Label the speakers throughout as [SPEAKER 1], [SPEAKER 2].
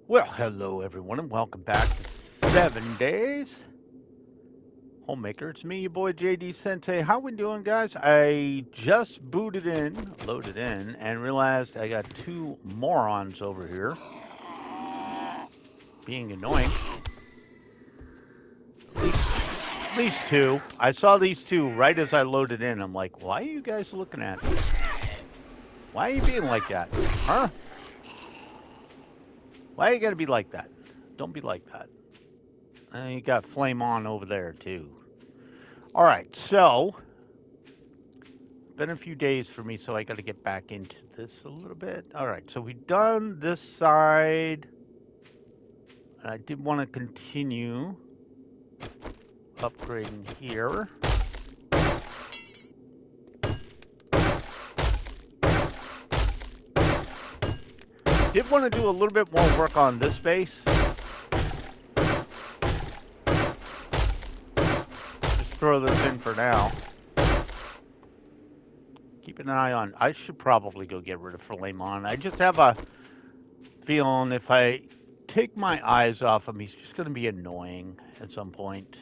[SPEAKER 1] Well, hello everyone, and welcome back to 7 Days Homemaker. It's me, your boy JD Sensei. How we doing, guys? I just loaded in, and realized I got two morons over here being annoying. At least two. I saw these two right as I loaded in. I'm like, why are you guys looking at me? Why are you being like that? Huh? Why you gotta be like that? Don't be like that. And you got Flame On over there, too. All right, so been a few days for me, so I got to get back into this a little bit. All right, so we've done this side. And I did want to continue upgrading here. Did want to do a little bit more work on this base. Just throw this in for now. Keep an eye on. I should probably go get rid of Flame On. I just have a feeling if I take my eyes off him, he's just going to be annoying at some point.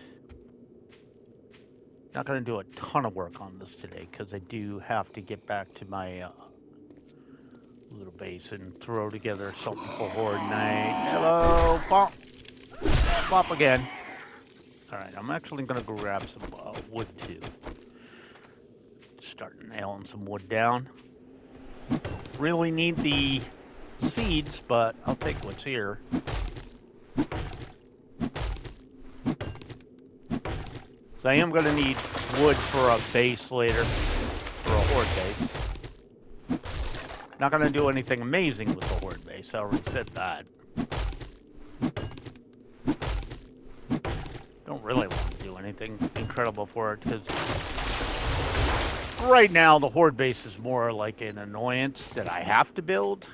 [SPEAKER 1] Not going to do a ton of work on this today because I do have to get back to my little base and throw together something for Horde Night. Hello, pop. Pop again. Alright, I'm actually going to go grab some wood too. Start nailing some wood down. Really need the seeds, but I'll take what's here. So I am going to need wood for a base later, for a Horde base. Not going to do anything amazing with the Horde base, I already said that. Don't really want to do anything incredible for it, because right now the Horde base is more like an annoyance that I have to build.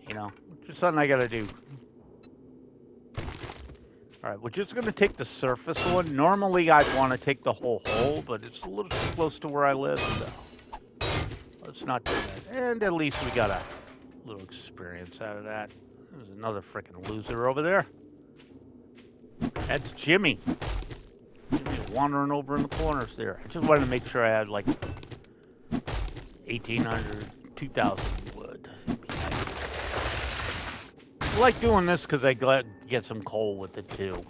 [SPEAKER 1] You know, just something I got to do. Alright, we're just going to take the surface one. Normally I'd want to take the whole hole, but it's a little too close to where I live, so let's not do that. And at least we got a little experience out of that. There's another freaking loser over there. That's Jimmy. Jimmy wandering over in the corners there. I just wanted to make sure I had like 1,800, 2,000 wood. I like doing this because I get some coal with it too.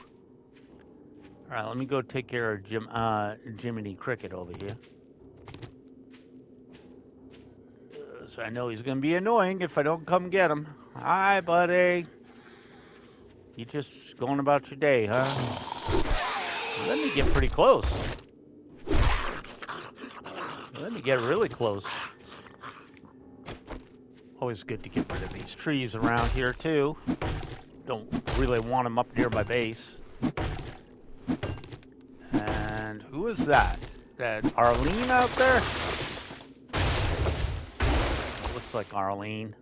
[SPEAKER 1] Alright, let me go take care of Jiminy Cricket over here. So I know he's going to be annoying if I don't come get him. Hi, buddy. You just going about your day, huh? Let me get pretty close. Let me get really close. Always good to get rid of these trees around here, too. Don't really want them up near my base. And who is that? That Arlene out there? It looks like Arlene.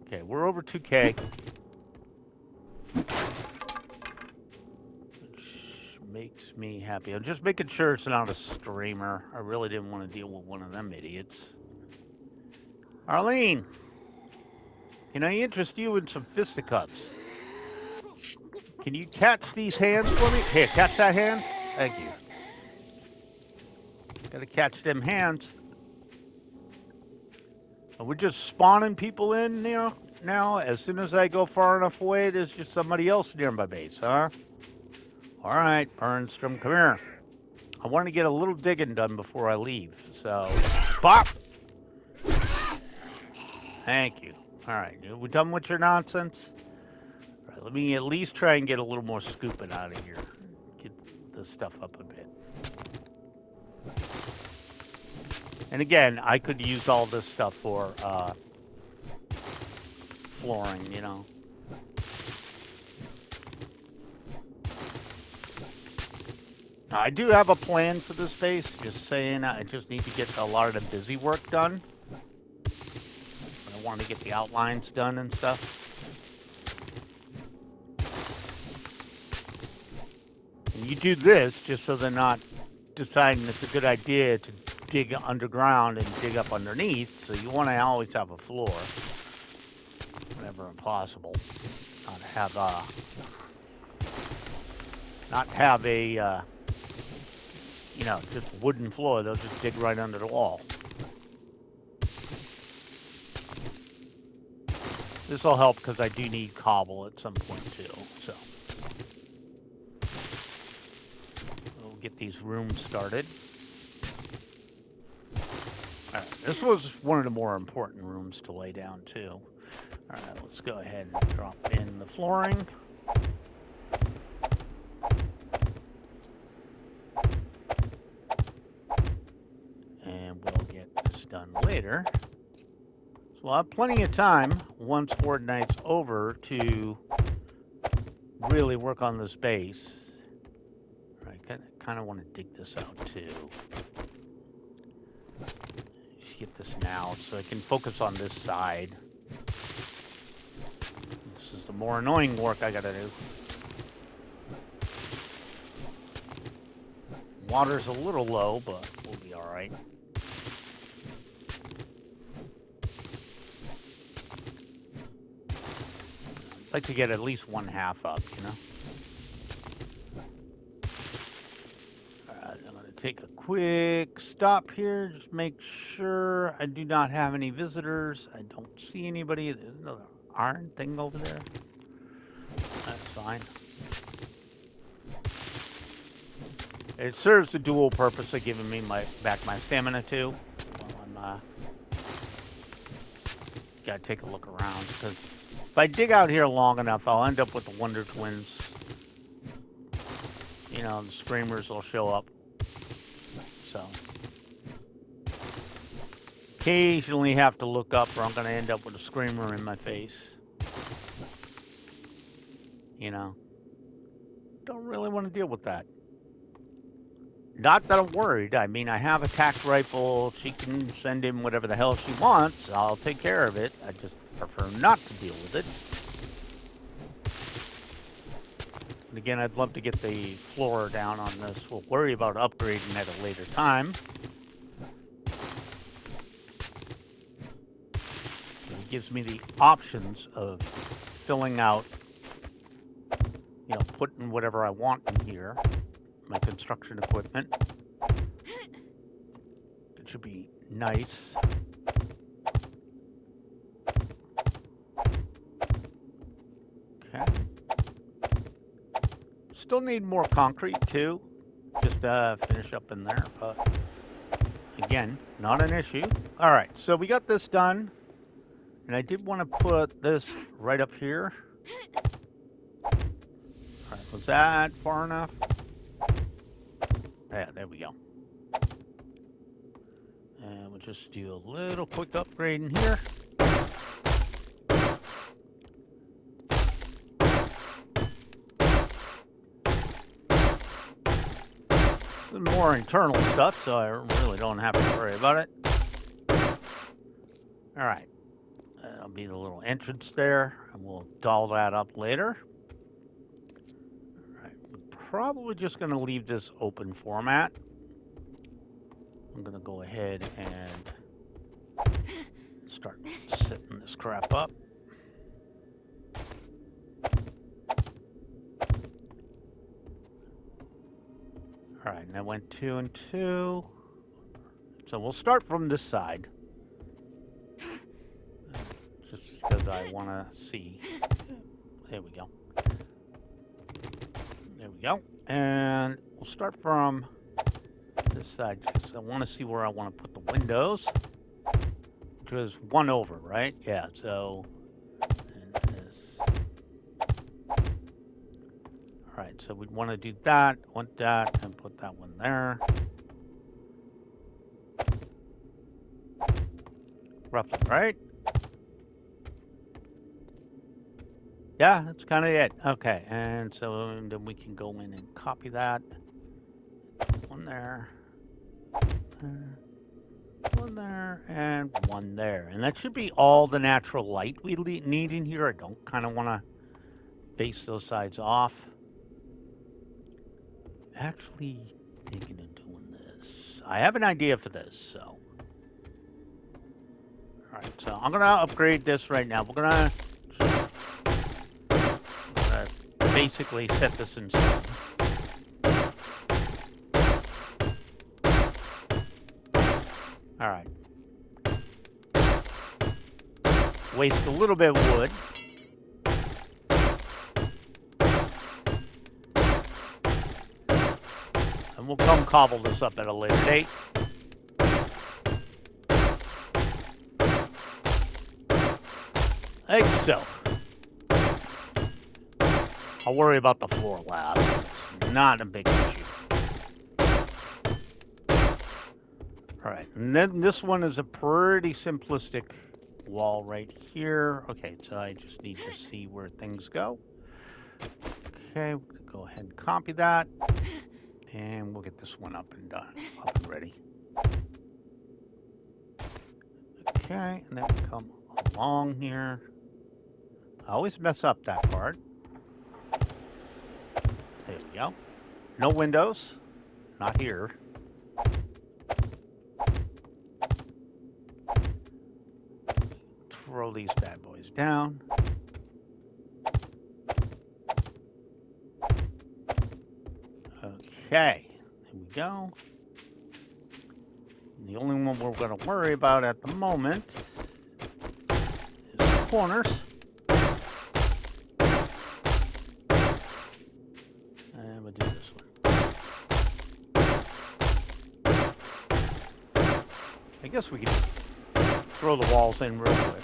[SPEAKER 1] Okay, we're over 2K. Which makes me happy. I'm just making sure it's not a streamer. I really didn't want to deal with one of them idiots. Arlene! Can I interest you in some fisticuffs? Can you catch these hands for me? Here, catch that hand. Thank you. Gotta catch them hands. And we're just spawning people in, you know, now. As soon as I go far enough away, there's just somebody else near my base, huh? Alright, Burnstrom, come here. I want to get a little digging done before I leave, so... Pop! Thank you. Alright, we done with your nonsense? All right, let me at least try and get a little more scooping out of here. Get this stuff up a bit. And again, I could use all this stuff for flooring, you know. I do have a plan for this base, just saying I just need to get a lot of the busy work done. I want to get the outlines done and stuff. And you do this just so they're not deciding it's a good idea to dig underground and dig up underneath, so you want to always have a floor whenever possible. Not have a you know, just wooden floor. They'll just dig right under the wall. This will help because I do need cobble at some point too. So we'll get these rooms started. All right, this was one of the more important rooms to lay down too. All right, let's go ahead and drop in the flooring. And we'll get this done later. So we'll have plenty of time once Horde Night's over to really work on this base. All right, kind of want to dig this out too. Just get this now so I can focus on this side. This is the more annoying work I gotta do. Water's a little low, but we'll be all right. I'd like to get at least 1/2 up, you know? Alright, I'm going to take a quick stop here. Just make sure I do not have any visitors. I don't see anybody. There's another iron thing over there. That's fine. It serves the dual purpose of giving me back my stamina too. While I'm gotta take a look around, because if I dig out here long enough, I'll end up with the Wonder Twins. You know, the screamers will show up. So occasionally have to look up, or I'm gonna end up with a screamer in my face. You know, don't really want to deal with that. Not that I'm worried. I mean, I have a tac rifle. She can send in whatever the hell she wants. I'll take care of it. I just prefer not to deal with it. And again, I'd love to get the floor down on this. We'll worry about upgrading at a later time. It gives me the options of filling out, you know, putting whatever I want in here. My construction equipment. It should be nice. Okay. Still need more concrete too. Just finish up in there, but again, not an issue. All right, so we got this done, and I did want to put this right up here. All right, was that far enough? Yeah, there we go. And we'll just do a little quick upgrade in here. Some more internal stuff, so I really don't have to worry about it. All right. That'll be the little entrance there, and we'll doll that up later. All right. We're probably just going to leave this open format. I'm going to go ahead and start setting this crap up. All right, and I went 2 and 2. So we'll start from this side. Just because I want to see. There we go. There we go. And we'll start from this side because I want to see where I want to put the windows. Which was 1 over, right? Yeah, so. And this. Alright, so we'd want to do that, want that, and put that one there. Roughly, right? Yeah, that's kind of it. Okay, and so then we can go in and copy that. One there. One there, and one there. And that should be all the natural light we need in here. I don't kind of want to face those sides off. Actually, thinking of doing this. I have an idea for this, so. Alright, so I'm gonna upgrade this right now. We're gonna basically set this in stone. Alright. Waste a little bit of wood. And we'll come cobble this up at a later date. Like so. I'll worry about the floor last. It's not a big issue. Alright, and then this one is a pretty simplistic wall right here. Okay, so I just need to see where things go. Okay, we're gonna go ahead and copy that. And we'll get this one up and done, up and ready. Okay, and then we come along here. I always mess up that part. There we go. No windows. Not here. Throw these bad boys down. Okay, here we go. And the only one we're going to worry about at the moment is the corners. And we'll do this one. I guess we can throw the walls in real quick.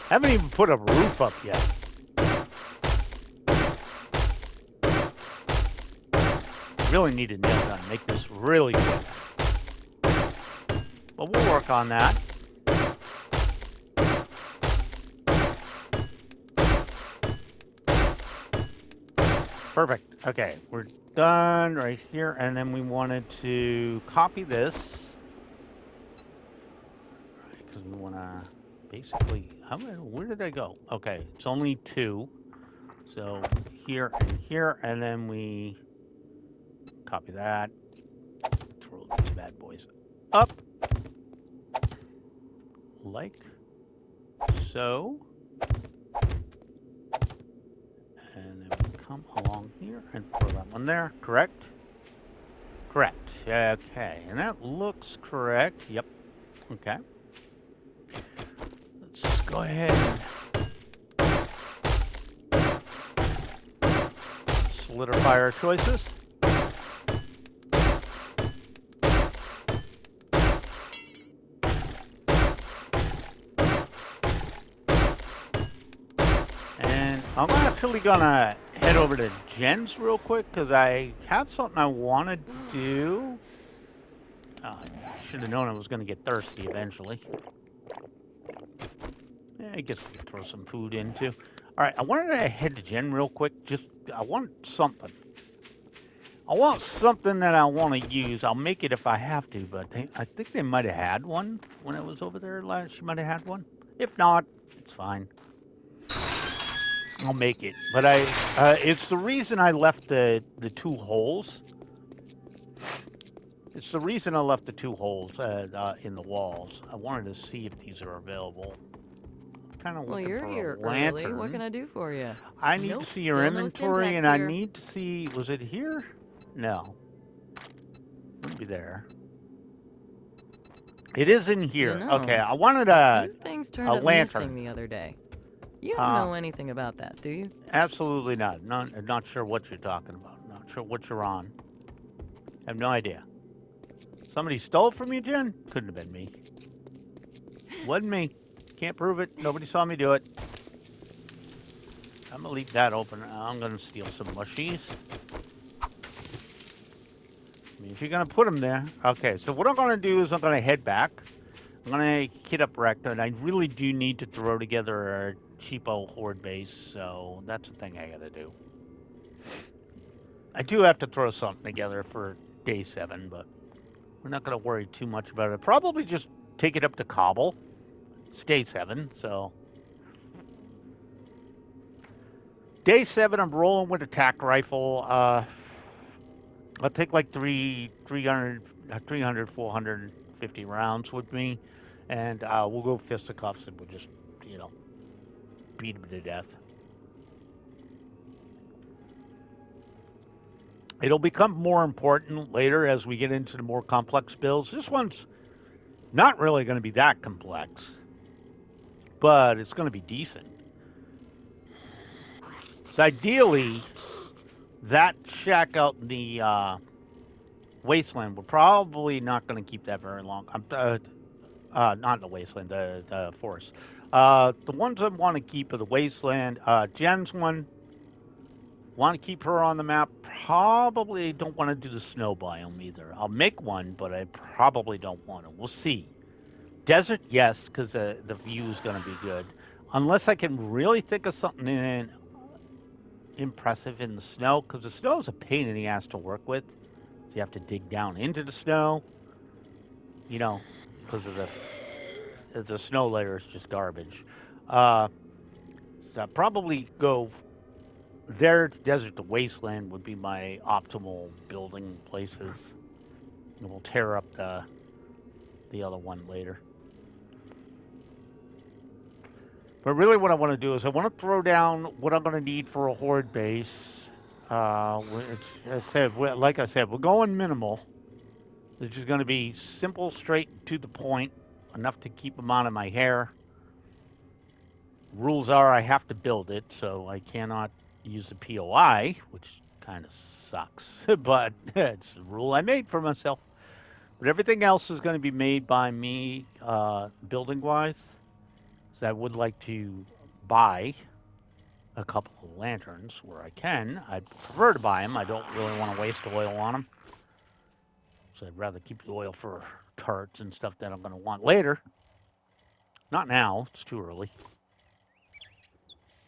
[SPEAKER 1] Haven't even put a roof up yet. Really need a nail gun. Make this really quick. But we'll work on that. Perfect. Okay, we're done right here, and then we wanted to copy this because we want to basically. Where did I go? Okay, it's only 2, so here and here, and then we copy that. Throw these bad boys up like so. And then we come along here and throw that one there. Correct? Correct. Okay. And that looks correct. Yep. Okay. Let's go ahead and solidify our choices. I'm actually gonna head over to Jen's real quick because I have something I want to do. I should have known I was gonna get thirsty eventually. Yeah, I guess we could throw some food in too. All right, I wanted to head to Jen real quick. I want something. I want something that I want to use. I'll make it if I have to, but I think they might have had one when I was over there last. She might have had one. If not, it's fine. I'll make it, but it's the reason I left the 2 holes. It's the reason I left the 2 holes in the walls. I wanted to see if these are available. I'm kind of looking for a lantern. Well, you're here early.
[SPEAKER 2] What can I do for you?
[SPEAKER 1] I need to see your inventory, and I need to see. Was it here? No. Wouldn't be there. It is in here. You know, okay, I wanted a
[SPEAKER 2] things turned
[SPEAKER 1] a
[SPEAKER 2] up
[SPEAKER 1] lantern
[SPEAKER 2] missing the other day. You don't know anything about that, do you?
[SPEAKER 1] Absolutely not. Not sure what you're talking about. Not sure what you're on. I have no idea. Somebody stole it from you, Jen? Couldn't have been me. Wasn't me. Can't prove it. Nobody saw me do it. I'm gonna leave that open. I'm gonna steal some mushies. I mean, if you're gonna put them there. Okay, so what I'm gonna do is I'm gonna head back. I'm gonna hit up Rector, and I really do need to throw together a cheapo horde base, so that's the thing I gotta do. I do have to throw something together for day 7, but we're not gonna worry too much about it. Probably just take it up to cobble. It's day 7, so. Day 7, I'm rolling with attack rifle. I'll take like 450 rounds with me, and we'll go fisticuffs and we'll just, you know, beat him to death. It'll become more important later as we get into the more complex builds. This one's not really going to be that complex, but it's going to be decent. So ideally, that shack out in the wasteland, we're probably not going to keep that very long. Not in the wasteland, the forest. The ones I want to keep are the wasteland. Jen's one, want to keep her on the map. Probably don't want to do the snow biome either. I'll make one, but I probably don't want to. We'll see. Desert, yes, because the view is going to be good. Unless I can really think of something impressive in the snow, because the snow is a pain in the ass to work with. So you have to dig down into the snow, you know, because of the snow layer is just garbage. Uh, so I'd probably go there to desert to wasteland would be my optimal building places. And we'll tear up the other one later. But really, what I want to do is I want to throw down what I'm going to need for a horde base. Like I said, we're going minimal. It's just going to be simple, straight to the point, enough to keep them out of my hair. Rules are I have to build it, so I cannot use the POI, which kind of sucks, but it's a rule I made for myself. But everything else is going to be made by me, building wise. So I would like to buy a couple of lanterns where I can. I'd prefer to buy them. I don't really want to waste oil on them. So I'd rather keep the oil for turrets and stuff that I'm going to want later. Not now. It's too early.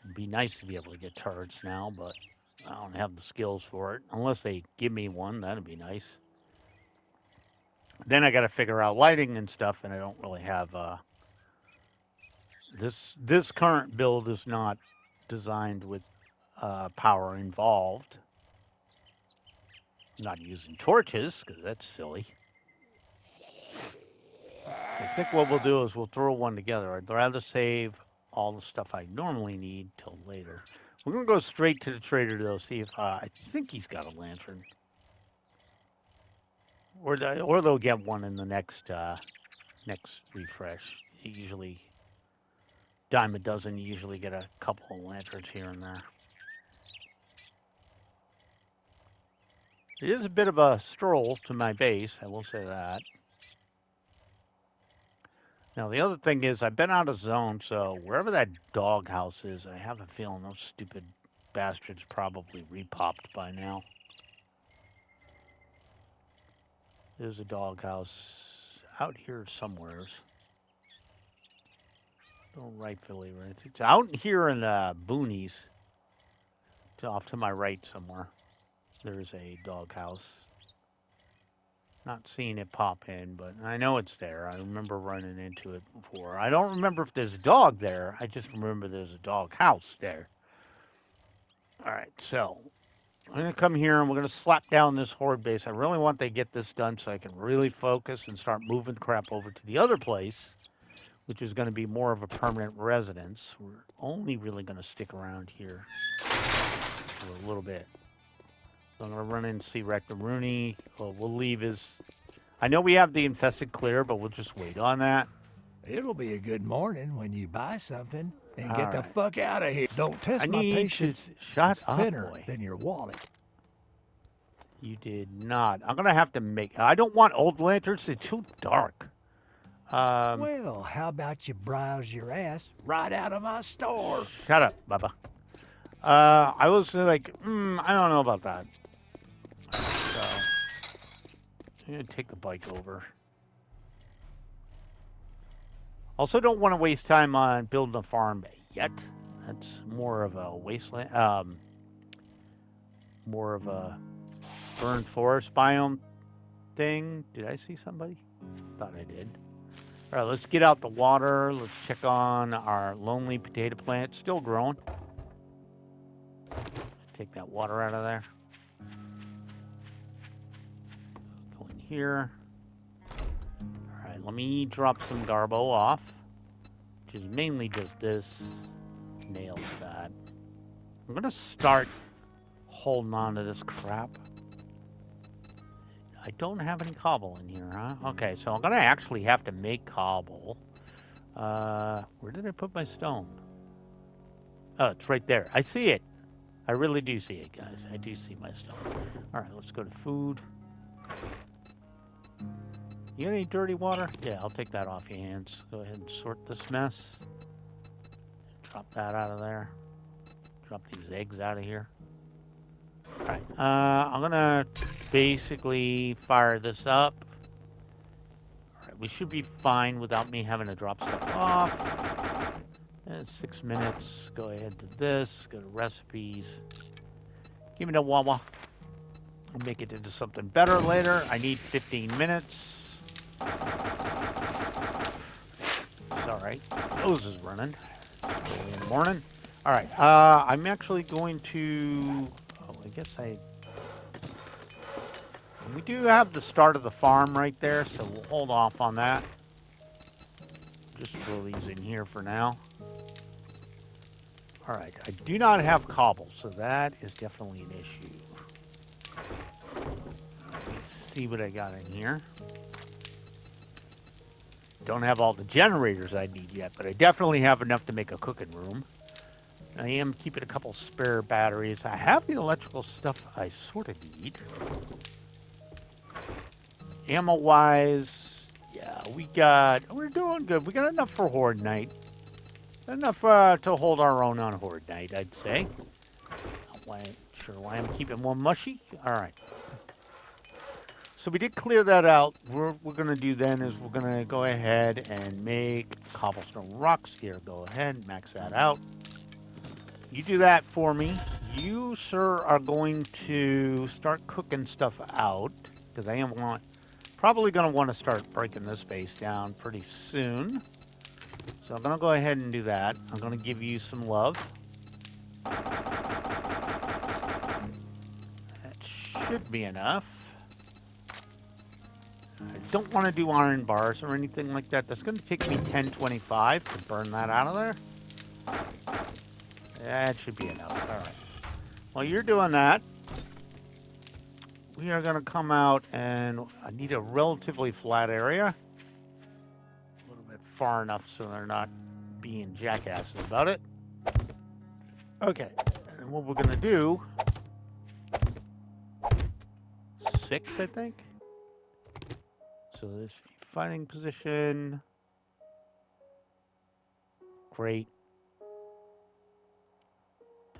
[SPEAKER 1] It'd be nice to be able to get turrets now, but I don't have the skills for it. Unless they give me one, that'd be nice. Then I got to figure out lighting and stuff, and I don't really have. This current build is not designed with power involved. I'm not using torches because that's silly. I think what we'll do is we'll throw one together. I'd rather save all the stuff I normally need till later. We're gonna go straight to the trader though. See if I think he's got a lantern, or they'll get one in the next refresh. Usually, dime a dozen. You usually get a couple of lanterns here and there. It is a bit of a stroll to my base. I will say that. Now, the other thing is, I've been out of zone, so wherever that doghouse is, I have a feeling those stupid bastards probably repopped by now. There's a doghouse out here somewheres. Don't rightfully right. It's out here in the boonies, off to my right somewhere. There's a doghouse. Not seeing it pop in, but I know it's there. I remember running into it before. I don't remember if there's a dog there. I just remember there's a dog house there. All right, so I'm going to come here and we're going to slap down this horde base. I really want to get this done so I can really focus and start moving crap over to the other place, which is going to be more of a permanent residence. We're only really going to stick around here for a little bit. So I'm going to run in and see Rector Rooney. We'll leave his... I know we have the infested clear, but we'll just wait on that.
[SPEAKER 3] It'll be a good morning when you buy something and
[SPEAKER 1] All
[SPEAKER 3] get the
[SPEAKER 1] right.
[SPEAKER 3] fuck out of here. Don't test
[SPEAKER 1] I
[SPEAKER 3] my
[SPEAKER 1] need
[SPEAKER 3] patience.
[SPEAKER 1] to... Shut
[SPEAKER 3] It's
[SPEAKER 1] up,
[SPEAKER 3] thinner
[SPEAKER 1] boy.
[SPEAKER 3] than your wallet.
[SPEAKER 1] You did not. I'm going to have to make... I don't want old lanterns. They're too dark.
[SPEAKER 3] Well, how about you browse your ass right out of my store?
[SPEAKER 1] Shut up, Bubba. I was like, I don't know about that. So, I'm going to take the bike over. Also, don't want to waste time on building a farm yet. That's more of a wasteland, more of a burned forest biome thing. Did I see somebody? Thought I did. All right, let's get out the water. Let's check on our lonely potato plant. Still growing. Take that water out of there. here. All right, let me drop some garbo off, which is mainly just this. Nails that. I'm gonna start holding on to this crap. I don't have any cobble in here, huh? Okay, so I'm gonna actually have to make cobble. Where did I put my stone? Oh, it's right there. I see it. I really do see it, guys. I do see my stone. All right, let's go to food. You got any dirty water? Yeah, I'll take that off your hands. Go ahead and sort this mess. Drop that out of there. Drop these eggs out of here. All right, I'm gonna basically fire this up. All right, we should be fine without me having to drop stuff off. And 6 minutes. Go ahead to this. Go to recipes. Give me the Wawa. I'll make it into something better later. I need 15 minutes. It's all right. Nose is running. Early in the morning. All right. I'm actually going to. Oh, I guess I. We do have the start of the farm right there, so we'll hold off on that. Just throw these in here for now. All right. I do not have cobble, so that is definitely an issue. Let's see what I got in here. Don't have all the generators I need yet, but I definitely have enough to make a cooking room. I am keeping a couple spare batteries. I have the electrical stuff I sort of need. Ammo-wise, yeah, we're doing good. We got enough for Horde Night. Enough to hold our own on Horde Night, I'd say. Not sure why I'm keeping more mushy. All right. So we did clear that out. What we're going to do then is we're going to go ahead and make cobblestone rocks here. Go ahead, max that out. You do that for me. You, sir, are going to start cooking stuff out because I am probably going to want to start breaking this base down pretty soon. So I'm going to go ahead and do that. I'm going to give you some love. That should be enough. I don't want to do iron bars or anything like that. That's going to take me 1025 to burn that out of there. That should be enough. All right. While you're doing that, we are going to come out and I need a relatively flat area. A little bit far enough so they're not being jackasses about it. Okay. And what we're going to do, 6, I think. So this fighting position. Great.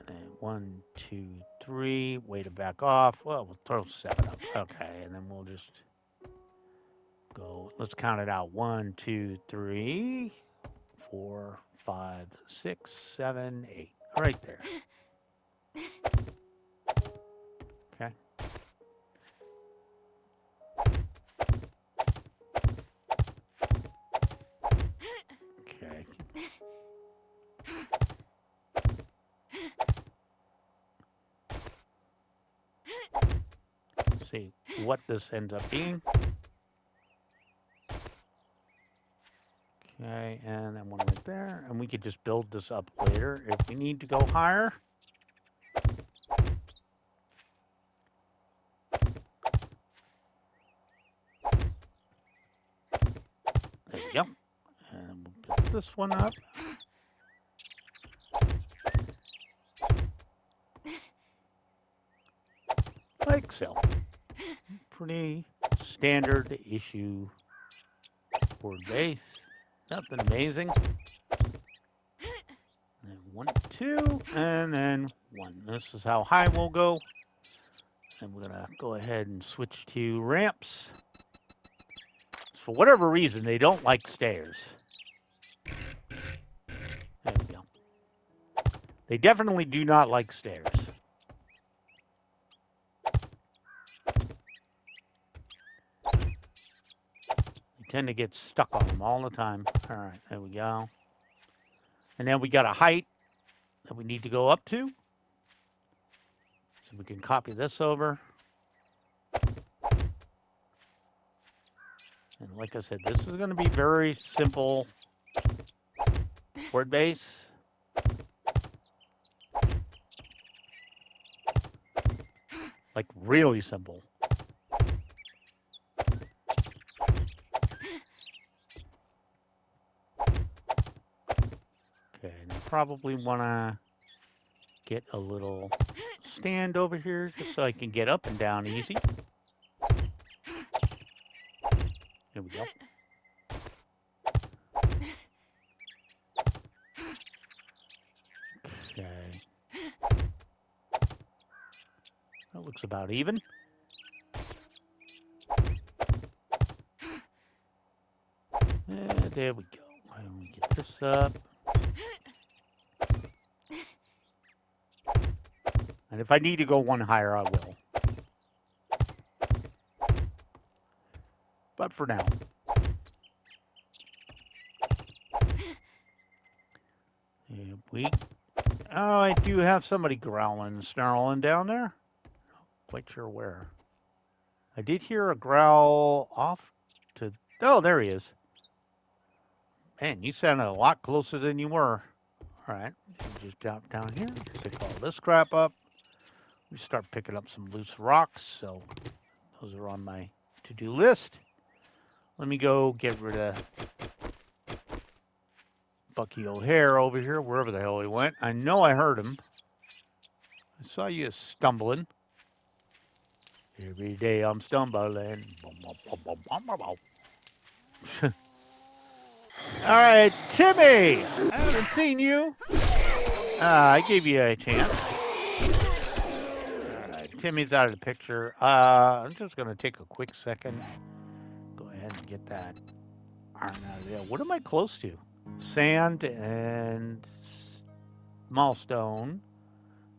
[SPEAKER 1] And then 1, 2, 3. Way to back off. Well, we'll throw 7 up. Okay, and then we'll just go. Let's count it out. 1, 2, 3, 4, 5, 6, 7, 8. Right there. Okay. Okay. See what this ends up being. Okay, and then one right there. And we could just build this up later if we need to go higher. There we go. And we'll build this one up. Like so. Pretty standard issue Horde base. Nothing amazing. And 1, 2, and then 1. This is how high we'll go. And we're gonna go ahead and switch to ramps. For whatever reason, they don't like stairs. There we go. They definitely do not like stairs. You tend to get stuck on them all the time. All right, there we go. And then we got a height that we need to go up to. So we can copy this over. And like I said, this is going to be very simple horde base. Like really simple. Okay, and I probably want to get a little stand over here just so I can get up and down easy. There we go. Okay. That looks about even. There we go. Let me get this up. And if I need to go one higher, I will. But for now. Oh, I do have somebody growling and snarling down there. Not quite sure where. I did hear a growl off to... Oh, there he is. Man, you sounded a lot closer than you were. All right, just drop down here, pick all this crap up. We start picking up some loose rocks, so those are on my to-do list. Let me go get rid of Bucky O'Hare over here, wherever the hell he went. I know I heard him. I saw you stumbling. Every day I'm stumbling. All right, Timmy! I haven't seen you. I gave you a chance. All right, Timmy's out of the picture. I'm just going to take a quick second. Go ahead and get that iron out of there. What am I close to? Sand and small stone.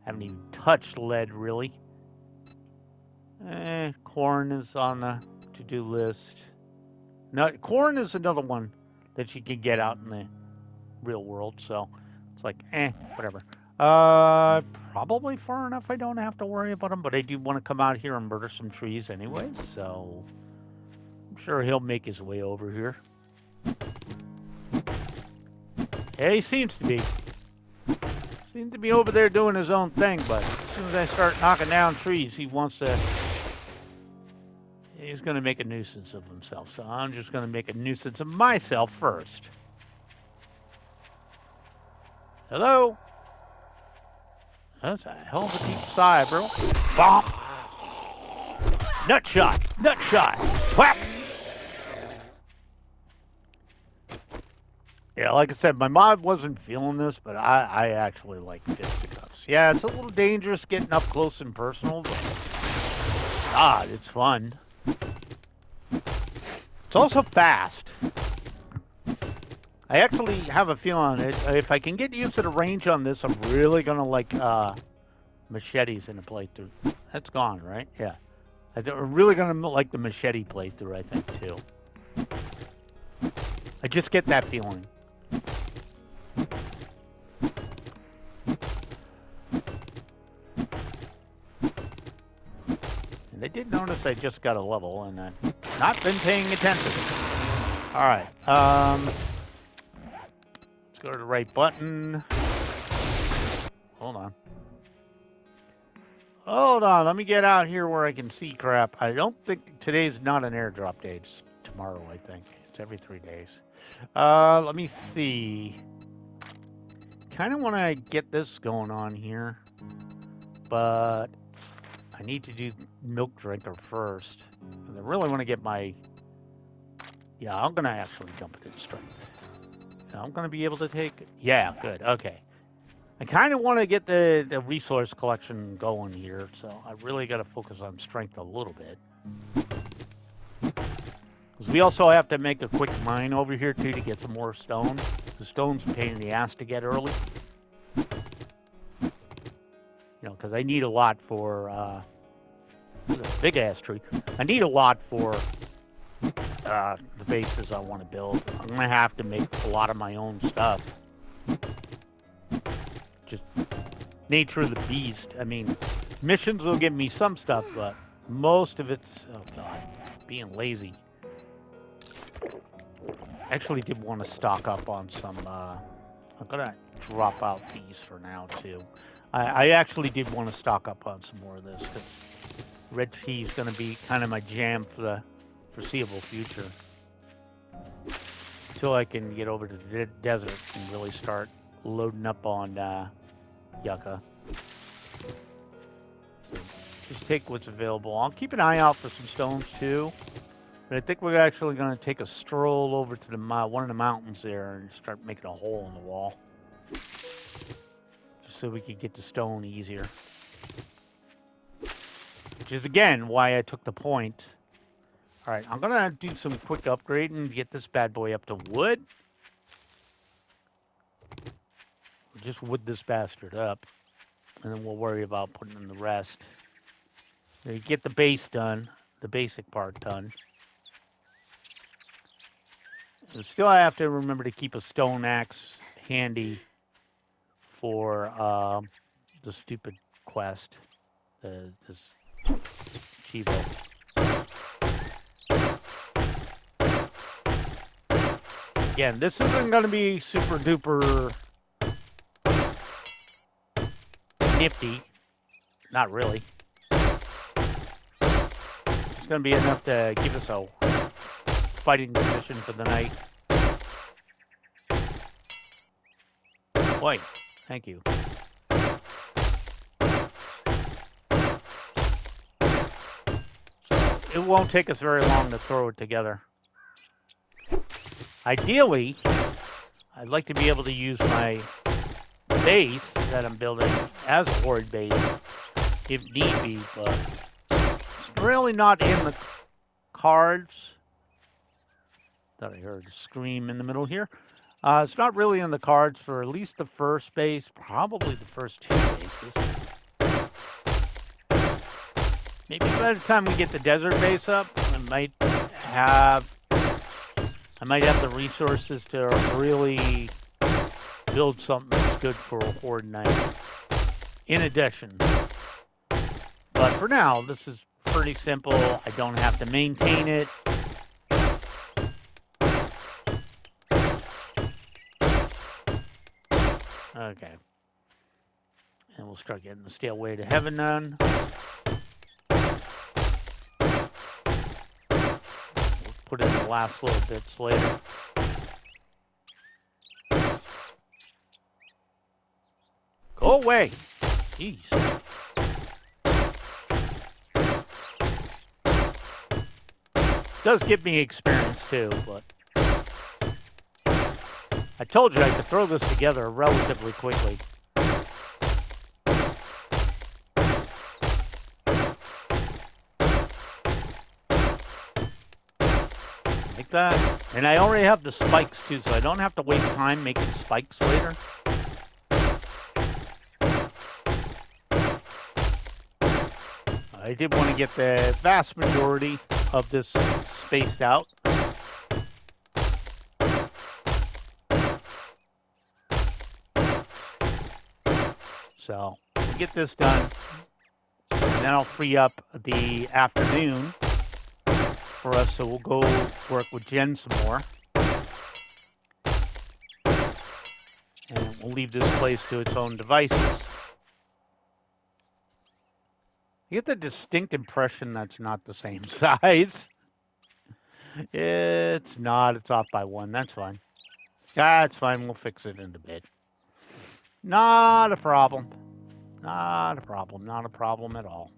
[SPEAKER 1] Haven't even touched lead, really. Corn is on the to-do list. No, corn is another one that you can get out in the real world, so it's like, whatever. Probably far enough I don't have to worry about him, but I do want to come out here and murder some trees anyway, so I'm sure he'll make his way over here. Yeah, he seems to be. Seems to be over there doing his own thing, but as soon as I start knocking down trees, he wants to... He's going to make a nuisance of himself, so I'm just going to make a nuisance of myself first. Hello? That's a hell of a deep sigh, bro. Bomb! Nut shot! Nut shot! Whap! Yeah, like I said, my mod wasn't feeling this, but I actually like fisticuffs. Yeah, it's a little dangerous getting up close and personal, but God, it's fun. It's also fast. I actually have a feeling if I can get used to the range on this, I'm really gonna like machetes in a playthrough. That's gone, right? Yeah. I'm really gonna like the machete playthrough, I think, too. I just get that feeling. And I did notice I just got a level, and I've not been paying attention. All right. Let's go to the right button. Hold on. Hold on. Let me get out here where I can see crap. I don't think today's not an airdrop day. It's tomorrow, I think. It's every 3 days. Let me see. Kind of want to get this going on here, but I need to do milk drinker first. I really want to get my... Yeah, I'm going to actually dump it in strength. I'm going to be able to take... Yeah, good. Okay. I kind of want to get the resource collection going here, so I really got to focus on strength a little bit. Because we also have to make a quick mine over here, too, to get some more stone. The stone's a pain in the ass to get early. You know, because I need a lot for... This is a big-ass tree. I need a lot for the bases I want to build. I'm going to have to make a lot of my own stuff. Just nature of the beast. I mean, missions will give me some stuff, but most of it's... Oh, God. Being lazy. Actually did want to stock up on some, I'm gonna drop out these for now too. I actually did want to stock up on some more of this because red tea is gonna be kind of my jam for the foreseeable future. Until I can get over to the desert and really start loading up on yucca. So just take what's available. I'll keep an eye out for some stones too. But I think we're actually going to take a stroll over to the one of the mountains there and start making a hole in the wall. Just so we can get the stone easier. Which is, again, why I took the point. Alright, I'm going to do some quick upgrading to get this bad boy up to wood. Just wood this bastard up. And then we'll worry about putting in the rest. So you get the base done. The basic part done. And still, I have to remember to keep a stone axe handy for the stupid quest. This Chivo. Again, this isn't going to be super duper nifty. Not really. It's going to be enough to give us a fighting position for the night. Boy, thank you. It won't take us very long to throw it together. Ideally, I'd like to be able to use my base that I'm building as a horde base, if need be, but it's really not in the cards. Thought I heard a scream in the middle here. It's not really in the cards for at least the first base, probably the first two bases. Maybe by the time we get the desert base up, I might have the resources to really build something that's good for a horde night. In addition. But for now, this is pretty simple. I don't have to maintain it. Okay. And we'll start getting the Stairway to Heaven done. We'll put in the last little bits later. Go away. Jeez. Does give me experience too, but I told you I could throw this together relatively quickly. Like that. And I already have the spikes too, so I don't have to waste time making spikes later. I did want to get the vast majority of this spaced out. So, we'll get this done. And then I'll free up the afternoon for us, so we'll go work with Jen some more. And we'll leave this place to its own devices. You get the distinct impression that's not the same size. It's not. It's off by one. That's fine. That's fine. We'll fix it in a bit. Not a problem. Not a problem. Not a problem at all.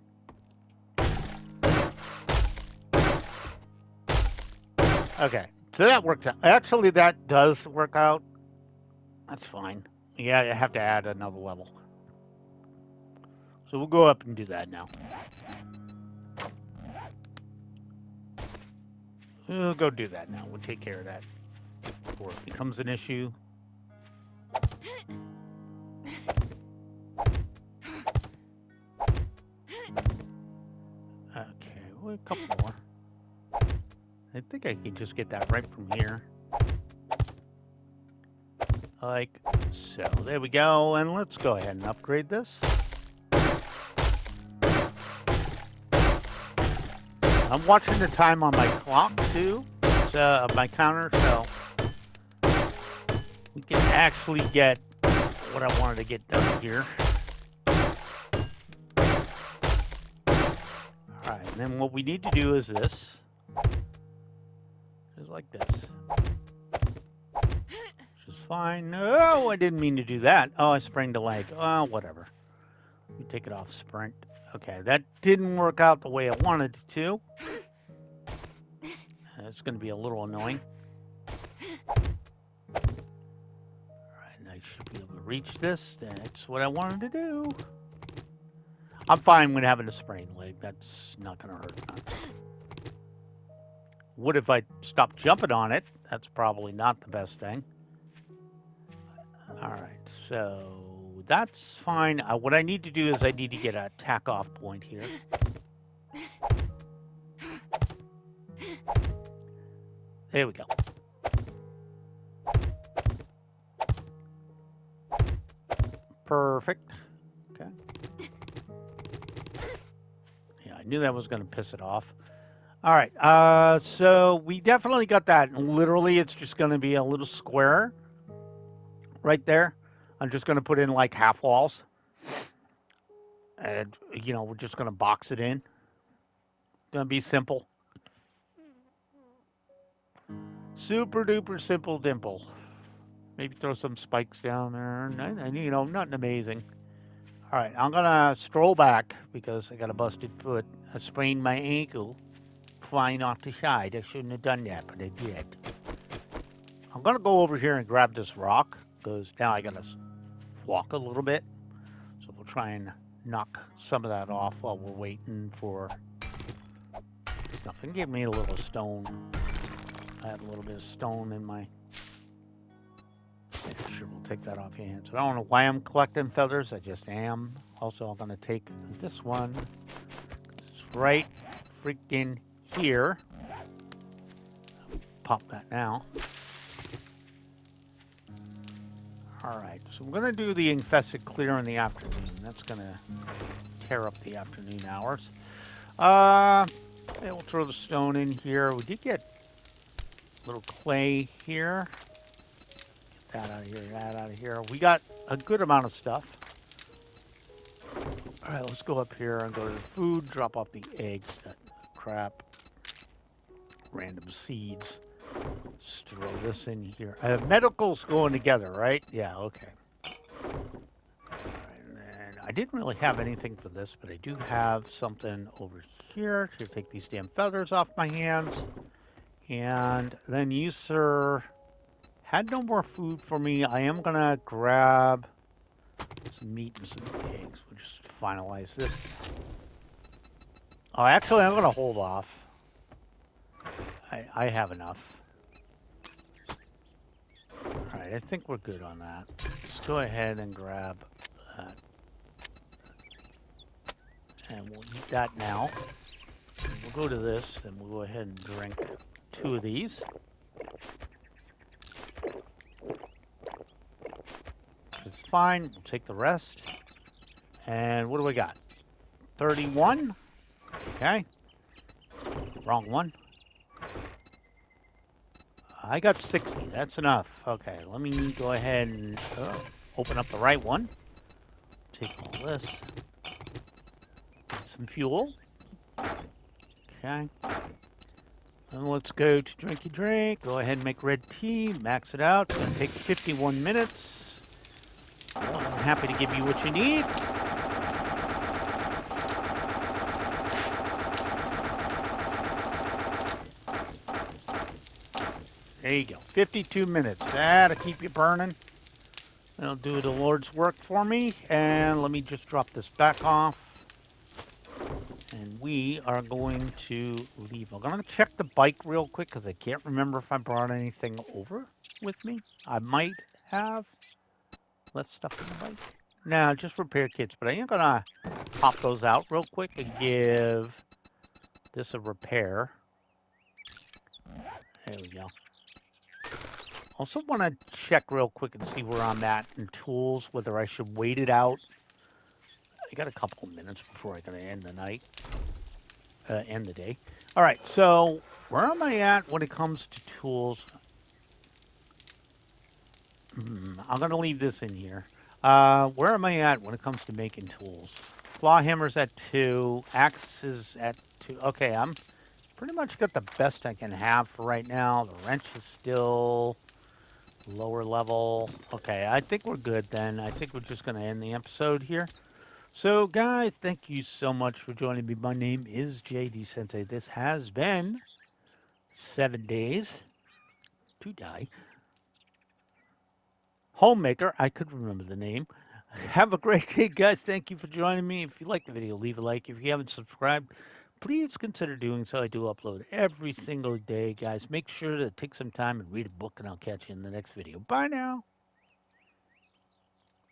[SPEAKER 1] Okay. So that worked out. Actually, that does work out. That's fine. Yeah, I have to add another level. So we'll go up and do that now. We'll go do that now. We'll take care of that before it becomes an issue. Okay, well, a couple more. I think I can just get that right from here. Like so. There we go. And let's go ahead and upgrade this. I'm watching the time on my clock too, my counter, so we can actually get what I wanted to get done here. Alright, and then what we need to do is this. Just like this. Which is fine. No, I didn't mean to do that. Oh, I sprained a leg. Oh, whatever. You take it off sprint. Okay, that didn't work out the way I wanted it to. It's going to be a little annoying. Alright, and I should be able to reach this. That's what I wanted to do. I'm fine with having a sprained leg. That's not going to hurt much. Would if I stopped jumping on it. That's probably not the best thing. Alright, so that's fine. What I need to do is I need to get a tack-off point here. There we go. Perfect. Okay. Yeah, I knew that was going to piss it off. All right. So we definitely got that. And literally, it's just going to be a little square right there. I'm just going to put in like half walls. And, you know, we're just going to box it in. Going to be simple. Super duper simple dimple. Maybe throw some spikes down there. You know, nothing amazing. All right, I'm gonna stroll back because I got a busted foot. I sprained my ankle flying off the side. I shouldn't have done that, but I did. I'm gonna go over here and grab this rock because now I gotta walk a little bit. So we'll try and knock some of that off while we're waiting for nothing. Give me a little stone. I have a little bit of stone in my... Yeah, sure, we'll take that off your hands. I don't know why I'm collecting feathers. I just am. Also, I'm going to take this one. It's right freaking here. Pop that now. Alright, so we're going to do the infested clear in the afternoon. That's going to tear up the afternoon hours. Yeah, we'll throw the stone in here. We did get a little clay here. Get that out of here, that out of here. We got a good amount of stuff. Alright, let's go up here and go to the food, drop off the eggs, that crap. Random seeds. Let's throw this in here. Medicals going together, right? Yeah, okay. Alright, and then I didn't really have anything for this, but I do have something over here to take these damn feathers off my hands. And then you, sir, had no more food for me. I am gonna grab some meat and some eggs. We'll just finalize this. Oh, actually, I'm gonna hold off. I have enough. Alright, I think we're good on that. Let's go ahead and grab that. And we'll eat that now. And we'll go to this, and we'll go ahead and drink 2 of these. It's fine. We'll take the rest. And what do we got? 31. Okay. Wrong one. I got 60. That's enough. Okay, let me go ahead and open up the right one. Take all this. Get some fuel. Okay. And let's go to drinky drink. Go ahead and make red tea. Max it out. It's going to take 51 minutes. Well, I'm happy to give you what you need. There you go. 52 minutes. That'll keep you burning. That'll do the Lord's work for me. And let me just drop this back off. And we are going to leave. I'm going to check the bike real quick because I can't remember if I brought anything over with me. I might have left stuff in the bike. No, just repair kits. But I am going to pop those out real quick and give this a repair. There we go. Also want to check real quick and see where I'm at in tools, whether I should wait it out. I got a couple of minutes before I'm going to end the night. End the day. All right, so where am I at when it comes to tools? I'm going to leave this in here. Where am I at when it comes to making tools? Claw hammer's at 2. Axe is at 2. Okay, I'm pretty much got the best I can have for right now. The wrench is still lower level. Okay, I think we're good then. I think we're just going to end the episode here. So, guys, thank you so much for joining me. My name is JD Sensei. This has been 7 Days to Die. Homemaker, I could remember the name. Have a great day, guys. Thank you for joining me. If you like the video, leave a like. If you haven't subscribed, please consider doing so. I do upload every single day, guys. Make sure to take some time and read a book, and I'll catch you in the next video. Bye now.